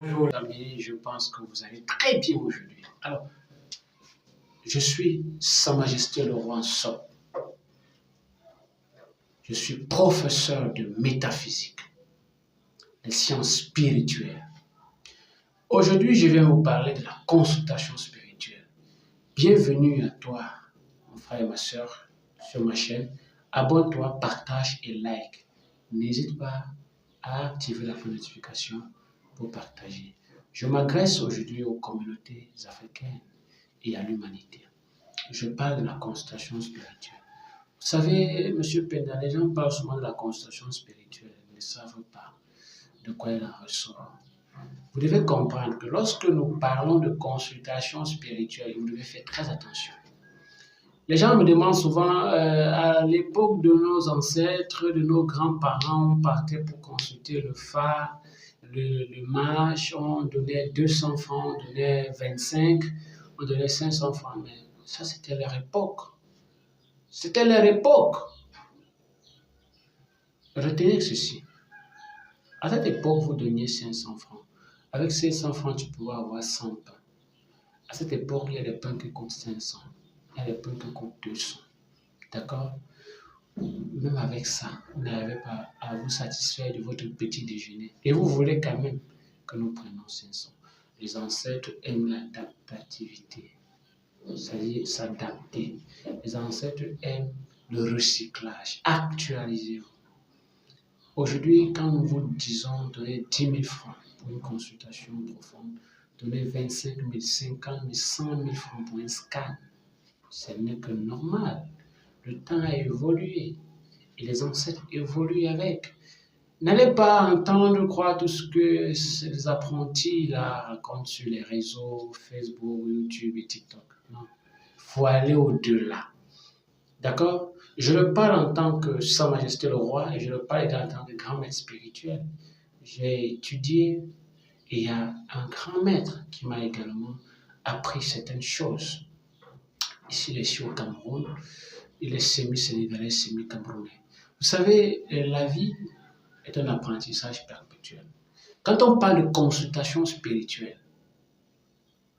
Bonjour les amis, je pense que vous allez très bien aujourd'hui. Alors, je suis Sa Majesté le Roi Sob. Je suis professeur de métaphysique, des sciences spirituelles. Aujourd'hui, je vais vous parler de la consultation spirituelle. Bienvenue à toi, mon frère et ma soeur, sur ma chaîne. Abonne-toi, partage et like. N'hésite pas à activer la notification pour partager. Je m'adresse aujourd'hui aux communautés africaines et à l'humanité. Je parle de la consultation spirituelle. Vous savez, M. Penda, les gens parlent souvent de la consultation spirituelle, ils ne savent pas de quoi elle en ressort. Vous devez comprendre que lorsque nous parlons de consultation spirituelle, vous devez faire très attention. Les gens me demandent souvent, à l'époque de nos ancêtres, de nos grands-parents, on partait pour consulter le phare, le mage, on donnait 200 francs, on donnait 25, on donnait 500 francs. Mais ça, c'était leur époque. C'était leur époque. Retenez ceci. À cette époque, vous donniez 500 francs. Avec ces 100 francs, tu pouvais avoir 100 pains. À cette époque, il y a des pains qui coûtent 500. Il y a des pains qui coûtent 200. D'accord? Même avec ça, vous n'arrivez pas à vous satisfaire de votre petit déjeuner. Et vous voulez quand même que nous prenions 500. Les ancêtres aiment l'adaptativité. C'est-à-dire s'adapter. Les ancêtres aiment le recyclage. Actualisez-vous. Aujourd'hui, quand nous vous disons donner 10 000 francs pour une consultation profonde, donner 25 000, 50 000, 100 000 francs pour un scan, ce n'est que normal. Le temps a évolué et les ancêtres évoluent avec. N'allez pas entendre croire tout ce que ces apprentis là racontent sur les réseaux Facebook, YouTube et TikTok. Non, il faut aller au-delà. D'accord? Je le parle en tant que Sa Majesté le Roi et je le parle également en tant que grand maître spirituel. J'ai étudié et il y a un grand maître qui m'a également appris certaines choses. Ici, il est ici au Cameroun. Il est semi-sénégalais, semi-camerounais. Vous savez, la vie est un apprentissage perpétuel. Quand on parle de consultation spirituelle,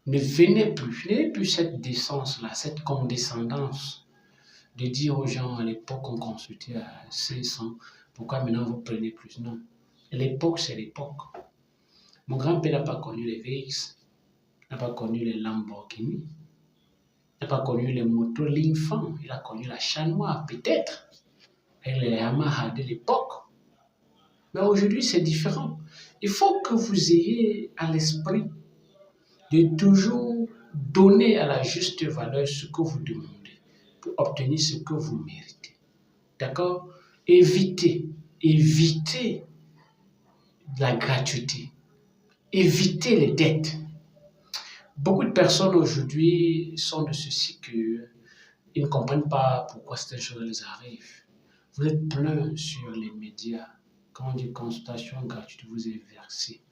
ne venez plus, n'ayez plus cette décence-là, cette condescendance de dire aux gens à l'époque on consultait à 500, pourquoi maintenant vous prenez plus? Non. L'époque, c'est l'époque. Mon grand-père n'a pas connu les VX, n'a pas connu les Lamborghini, n'a pas connu les motos Linfan, il a connu la Chat Noire, peut-être, et les Yamaha de l'époque. Mais aujourd'hui, c'est différent. Il faut que vous ayez à l'esprit de toujours donner à la juste valeur ce que vous demandez pour obtenir ce que vous méritez. D'accord? Évitez la gratuité. Évitez les dettes. Beaucoup de personnes aujourd'hui sont de ceci qu'ils ne comprennent pas pourquoi ces choses les arrivent. Vous êtes plein sur les médias. Quand on dit consultation gratuite, vous êtes versé.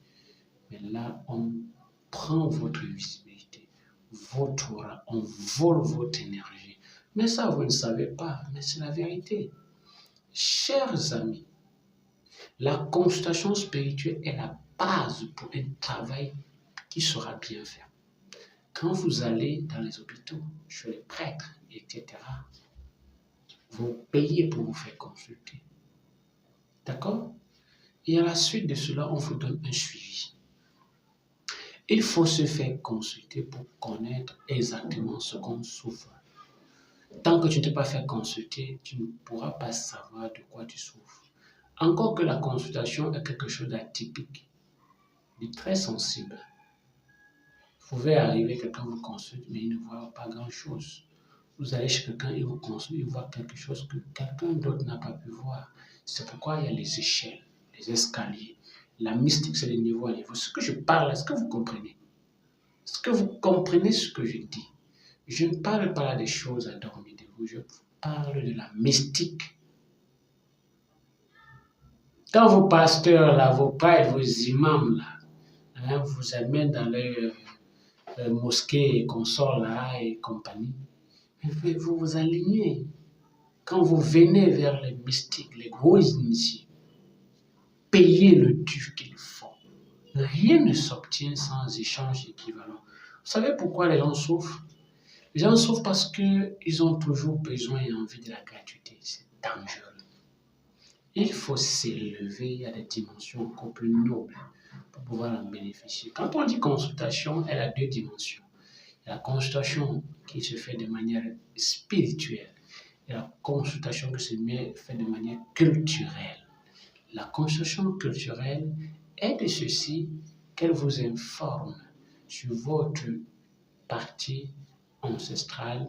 Mais là, on prend votre visibilité, votre aura, on vole votre énergie. Mais ça, vous ne savez pas, mais c'est la vérité. Chers amis, la consultation spirituelle est la base pour un travail qui sera bien fait. Quand vous allez dans les hôpitaux, chez les prêtres, etc., vous payez pour vous faire consulter. D'accord? Et à la suite de cela, on vous donne un suivi. Il faut se faire consulter pour connaître exactement ce qu'on souffre. Tant que tu ne t'es pas fait consulter, tu ne pourras pas savoir de quoi tu souffres. Encore que la consultation est quelque chose d'atypique, de très sensible. Vous pouvez arriver, quelqu'un vous consulte, mais il ne voit pas grand-chose. Vous allez chez quelqu'un, il vous consulte, il voit quelque chose que quelqu'un d'autre n'a pas pu voir. C'est pourquoi il y a les échelles, les escaliers. La mystique, c'est de niveau à niveau. Ce que je parle, est-ce que vous comprenez? Est-ce que vous comprenez ce que je dis? Je ne parle pas des choses à dormir de vous, je parle de la mystique. Quand vos pasteurs, là, vos prêtres, vos imams, là, hein, vous amènent dans les mosquées et consorts, là, et compagnie, vous vous alignez. Quand vous venez vers les mystiques, les gros initiés, payez le dû qu'il faut. Rien ne s'obtient sans échange équivalent. Vous savez pourquoi les gens souffrent? Les gens souffrent parce qu'ils ont toujours besoin et envie de la gratuité. C'est dangereux. Il faut s'élever à des dimensions encore plus nobles pour pouvoir en bénéficier. Quand on dit consultation, elle a deux dimensions. Il y a la consultation qui se fait de manière spirituelle et la consultation qui se fait de manière culturelle. La consultation culturelle est de ceci qu'elle vous informe sur votre partie ancestrale,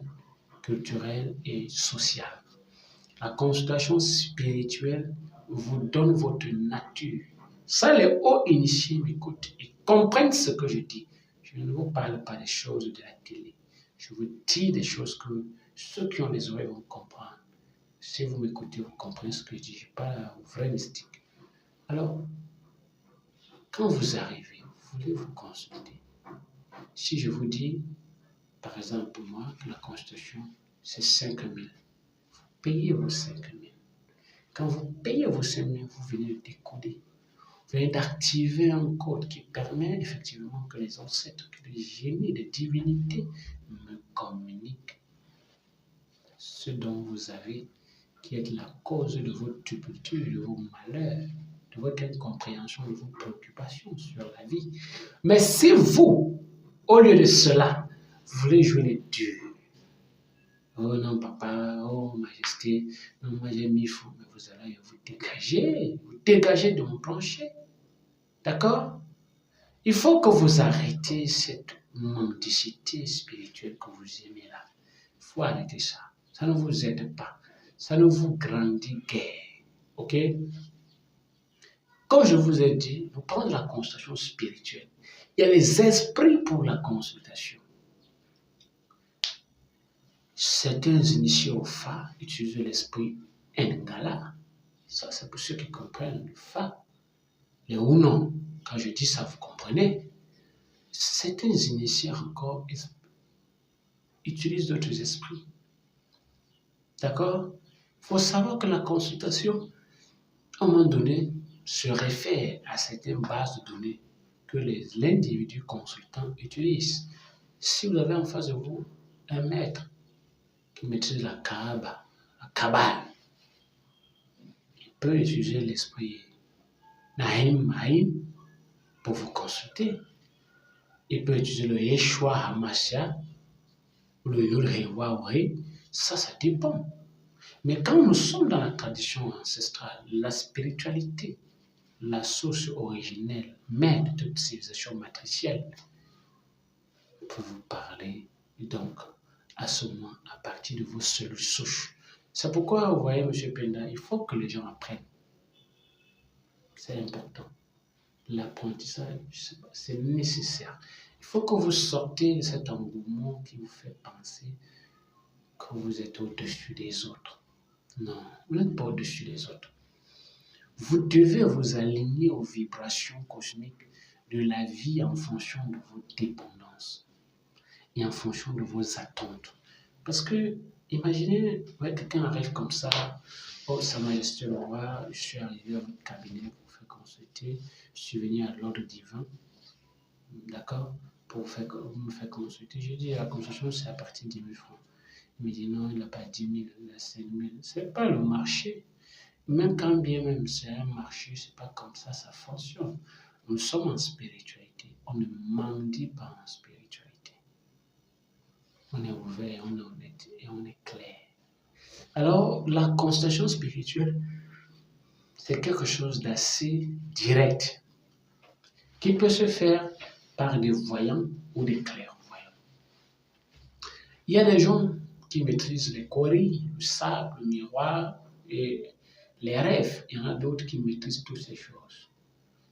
culturelle et sociale. La consultation spirituelle vous donne votre nature. Ça, les hauts initiés m'écoutent. Ils comprennent ce que je dis. Je ne vous parle pas des choses de la télé. Je vous dis des choses que ceux qui ont des oreilles vont comprendre. Si vous m'écoutez, vous comprenez ce que je dis. Je parle aux vrais mystiques. Alors, quand vous arrivez, vous voulez vous consulter. Si je vous dis, par exemple, pour moi, que la consultation, c'est 5 000. Vous payez vos 5 000. Quand vous payez vos 5 000, vous venez de décoder. Vous venez d'activer un code qui permet effectivement que les ancêtres, que les génies, les divinités me communiquent ce dont vous avez, qui est la cause de votre tupulture, de vos malheurs, de votre incompréhension, de vos préoccupations sur la vie. Mais si vous, au lieu de cela, vous voulez jouer les dieux, oh non, papa, oh majesté, non, moi j'ai mis fou, mais vous allez vous dégager de mon plancher. D'accord? Il faut que vous arrêtiez cette mendicité spirituelle que vous aimez là. Il faut arrêter ça. Ça ne vous aide pas. Ça ne vous grandit guère. Ok? Comme je vous ai dit, vous prenez la consultation spirituelle. Il y a les esprits pour la consultation. Certains initiés au Fa utilisent l'esprit Ngala. Ça, c'est pour ceux qui comprennent le Fa. Les Uno, quand je dis ça, vous comprenez. Certains initiés encore utilisent d'autres esprits. D'accord? Il faut savoir que la consultation, à un moment donné, se réfère à certaines bases de données que l'individu consultant utilise. Si vous avez en face de vous un maître qui maîtrise la Kabbale, il peut utiliser l'esprit Nahim pour vous consulter. Il peut utiliser le Yeshua Hamashiach ou le Yud-Heh-Wav-Heh. Ça dépend. Mais quand nous sommes dans la tradition ancestrale, la spiritualité, la source originelle, mère de toute civilisation matricielle, peut vous parler donc à ce moment à partir de vos cellules souches. C'est pourquoi, vous voyez, M. Penda, il faut que les gens apprennent. C'est important. L'apprentissage, c'est nécessaire. Il faut que vous sortez de cet engouement qui vous fait penser que vous êtes au-dessus des autres. Non, vous n'êtes pas au-dessus des autres. Vous devez vous aligner aux vibrations cosmiques de la vie en fonction de vos dépendances et en fonction de vos attentes. Parce que, imaginez, ouais, quelqu'un arrive comme ça, oh, Sa Majesté le Roi, je suis arrivé à votre cabinet pour vous faire consulter, je suis venu à l'ordre divin, d'accord, pour me faire consulter. Je dis, la consultation, c'est à partir de 10 000 francs. Il me dit, non, il n'a pas 10 000, il a 5 000. Ce n'est pas le marché. Même quand bien même c'est un marché, ce n'est pas comme ça fonctionne. Nous sommes en spiritualité. On ne mendie pas en spiritualité. On est ouvert, on est honnête et on est clair. Alors, la consultation spirituelle, c'est quelque chose d'assez direct qui peut se faire par des voyants ou des clairvoyants. Il y a des gens qui maîtrisent les coris, le sable, le miroir et les rêves. Il y en a d'autres qui maîtrisent toutes ces choses.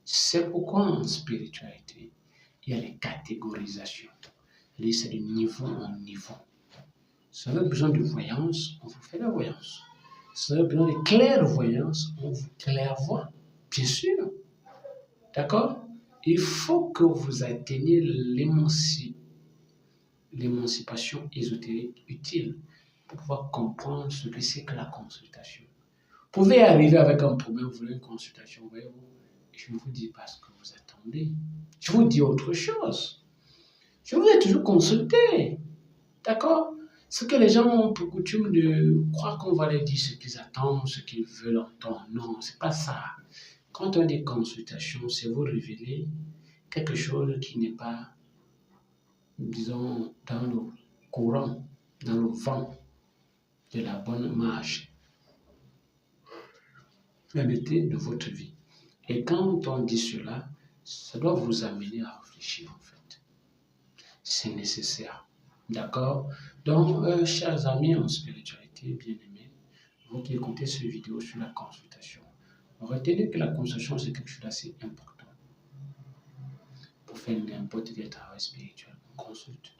C'est pourquoi en spiritualité, il y a les catégorisations. C'est de niveau en niveau. Si vous avez besoin de voyance, on vous fait la voyance. Si vous avez besoin de clairvoyance, on vous clairvoit. Bien sûr. D'accord? Il faut que vous atteigniez l'émancipation ésotérique utile pour pouvoir comprendre ce que c'est que la consultation. Vous pouvez arriver avec un problème, vous voulez une consultation, voyez-vous, je ne vous dis pas ce que vous attendez. attendez, je vous dis autre chose. Je vous ai toujours consulté. D'accord? Ce que les gens ont pour coutume de croire qu'on va leur dire ce qu'ils attendent, ce qu'ils veulent entendre. Non, c'est pas ça. Quand on dit consultation, c'est vous révéler quelque chose qui n'est pas, disons, dans le courant, dans le vent de la bonne marche de votre vie. Et quand on dit cela, ça doit vous amener à réfléchir en fait. C'est nécessaire. D'accord? Donc, chers amis en spiritualité, bien-aimés, vous qui écoutez cette vidéo sur la consultation, retenez que la consultation, c'est quelque chose d'assez important. Pour faire n'importe quel travail spirituel, on consulte.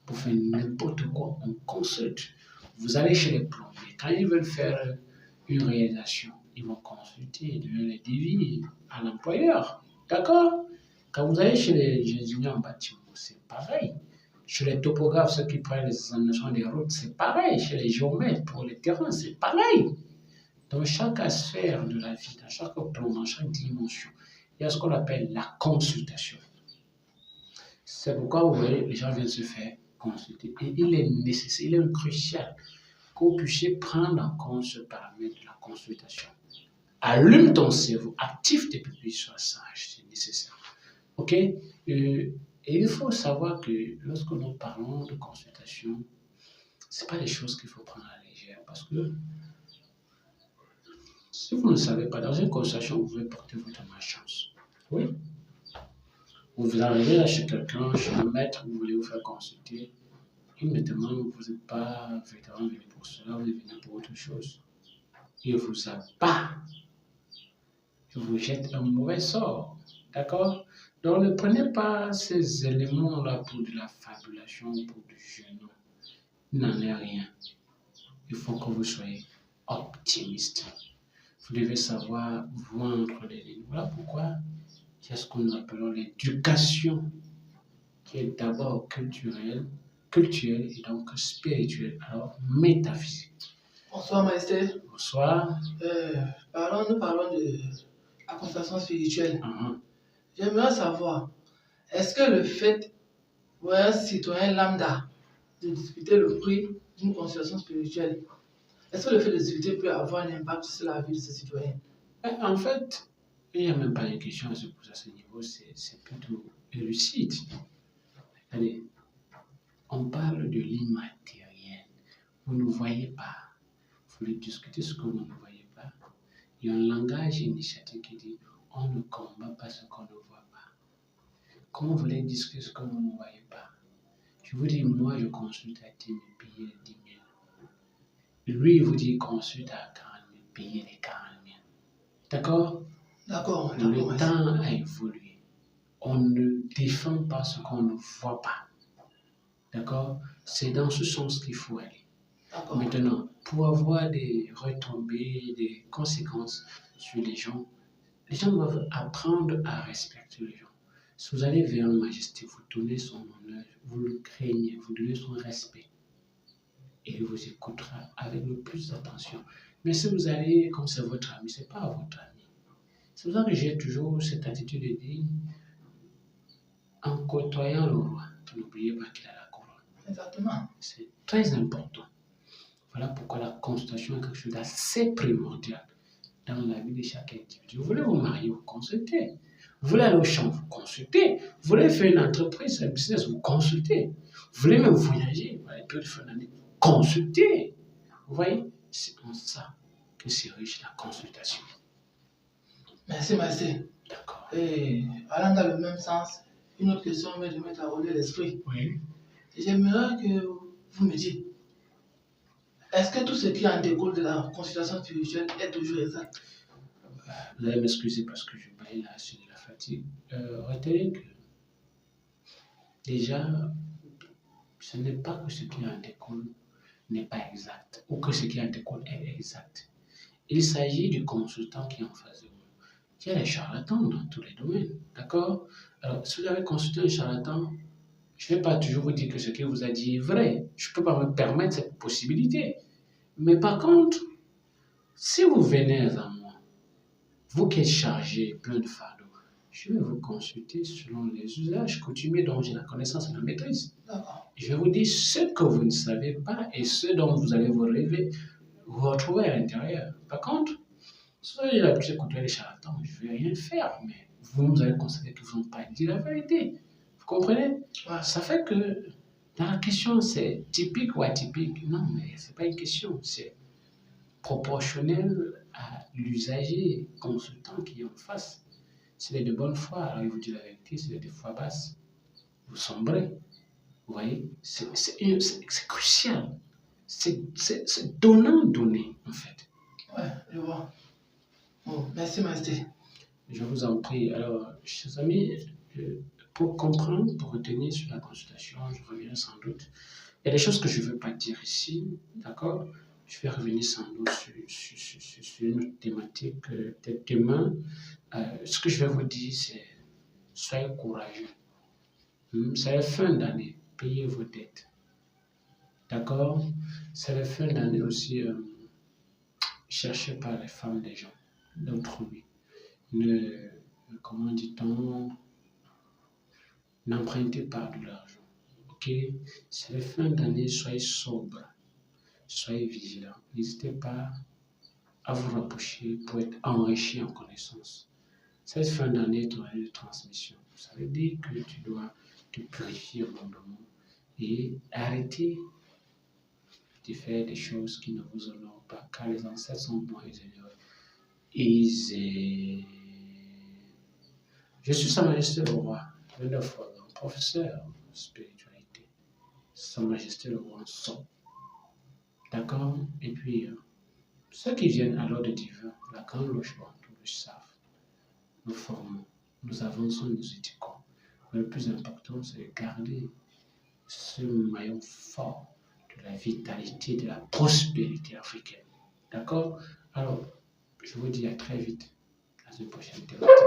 Pour faire n'importe quoi, on consulte. Vous allez chez les plombiers. Quand ils veulent faire une réalisation, ils vont consulter, ils donnent les devis à l'employeur. D'accord? Quand vous allez chez les ingénieurs en bâtiment, c'est pareil. Chez les topographes, ceux qui prennent les examinations des routes, c'est pareil. Chez les géomètres, pour les terrains, c'est pareil. Dans chaque sphère de la vie, dans chaque plan, dans chaque dimension, il y a ce qu'on appelle la consultation. C'est pourquoi vous voyez, les gens viennent se faire consulter. Et il est nécessaire, il est crucial que vous puissiez prendre en compte ce paramètre de la consultation. Allume ton cerveau, active tes pupilles, sois sage, c'est nécessaire. Ok? Et il faut savoir que lorsque nous parlons de consultation, ce n'est pas des choses qu'il faut prendre à la légère. Parce que si vous ne savez pas, dans une consultation, vous pouvez porter votre malchance. Oui. Vous arrivez là chez quelqu'un, chez un maître, vous voulez vous faire consulter. Immédiatement, vous n'êtes pas vétéran venu pour cela, vous êtes venu pour autre chose. Il vous abat. Il vous jette un mauvais sort. D'accord? Donc, ne prenez pas ces éléments-là pour de la fabulation, pour du jeu. Non. Il n'en est rien. Il faut que vous soyez optimiste. Vous devez savoir vendre les lignes. Voilà pourquoi il y a ce que nous appelons l'éducation, qui est d'abord culturelle et donc spirituelle, alors métaphysique. Bonsoir, Maïsté. Bonsoir. Nous parlons de la consultation spirituelle. J'aimerais savoir, est-ce que le fait pour un citoyen lambda de discuter le prix d'une consultation spirituelle, est-ce que le fait de discuter peut avoir un impact sur la vie de ce citoyen? En fait, il n'y a même pas une question à se poser à ce niveau, c'est plutôt lucide. Allez, on parle de l'immatériel. Vous ne voyez pas. Vous voulez discuter ce que vous ne voyez pas. Il y a un langage initiatique qui dit on ne combat pas ce qu'on ne voit pas. Comment vous voulez discuter ce que vous ne voyez pas? Je vous dis, moi, je consulte à 10 000, payer les 10 000. Lui, il vous dit consulte à 40 000, payer les 40 000. D'accord? D'accord. Le temps a évolué. On ne défend pas ce qu'on ne voit pas. D'accord? C'est dans ce sens qu'il faut aller. Maintenant, pour avoir des retombées, des conséquences sur les gens doivent apprendre à respecter les gens. Si vous allez vers une majesté, vous donnez son honneur, vous le craignez, vous donnez son respect. Et il vous écoutera avec le plus d'attention. Mais si vous allez comme c'est votre ami, ce n'est pas votre ami. C'est pour ça que j'ai toujours cette attitude de dire, en côtoyant le roi, n'oubliez pas qu'il a la couronne. Exactement. C'est très important. Voilà pourquoi la consultation est quelque chose d'assez primordial dans la vie de chaque individu. Vous voulez vous marier, vous consultez. Vous voulez aller au champ, vous consultez. Vous voulez faire une entreprise, un business, vous consultez. Vous voulez même voyager, vous allez faire une année, consultez. Vous voyez, c'est en ça que c'est riche la consultation. Merci, merci. D'accord. Et allant dans le même sens, une autre question mais de mettre à rouler l'esprit. Oui. J'aimerais que vous me dites, est-ce que tout ce qui en découle de la consultation spirituelle est toujours exact? Vous allez m'excuser parce que je baille là sur de la fatigue. Retenez que déjà, ce n'est pas que ce qui en découle n'est pas exact ou que ce qui en découle est exact. Il s'agit du consultant qui est en face de vous. Il y a des charlatans dans tous les domaines, d'accord? Alors, si vous avez consulté un charlatan, je ne vais pas toujours vous dire que ce qu'il vous a dit est vrai. Je ne peux pas me permettre cette possibilité. Mais par contre, si vous venez à moi, vous qui êtes chargé, plein de fardeaux, je vais vous consulter selon les usages coutumiers dont j'ai la connaissance et la maîtrise. D'accord. Je vais vous dire ce que vous ne savez pas et ce dont vous allez vous retrouver à l'intérieur. Par contre, si vous avez l'habitude d'écouter les charlatans, je ne vais rien faire, mais vous allez constater que vous n'avez pas dit la vérité. Vous comprenez? Ouais. Ça fait que dans la question, c'est typique ou atypique. Non, mais ce n'est pas une question, c'est proportionnel à l'usager consultant qui est en face. S'il est de bonne foi, alors il vous dit la vérité. S'il est de foi basse, vous sombrez. Vous voyez, c'est crucial. C'est donnant-donné, en fait. Ouais, je vois. Bon, merci, Majesté. Je vous en prie. Alors, chers amis, pour comprendre, pour retenir sur la consultation, je reviens sans doute. Il y a des choses que je ne veux pas dire ici, d'accord? Je vais revenir sans doute sur une autre thématique, peut-être demain. Ce que je vais vous dire, c'est soyez courageux. C'est la fin d'année, payez vos dettes. D'accord? C'est la fin d'année aussi, cherchez pas les femmes des gens, d'autrui. Comment dit-on? N'empruntez pas de l'argent. Ok? C'est la fin d'année, soyez sobre, soyez vigilants. N'hésitez pas à vous rapprocher pour être enrichi en connaissances. Cette fin d'année est une année de transmission. Ça veut dire que tu dois te purifier abondamment et arrêter de faire des choses qui ne vous honorent pas, car les ancêtres sont bons et généreux. Je suis Sa Majesté le Roi, 29 fois professeur de spiritualité. Sa Majesté le Roi son. D'accord? Et puis, ceux qui viennent à l'ordre divin, la grande loge, tous le savent. Nous formons, nous avançons, nous éduquons. Mais le plus important, c'est de garder ce maillon fort de la vitalité, de la prospérité africaine. D'accord? Alors, je vous dis à très vite dans une prochaine thématique.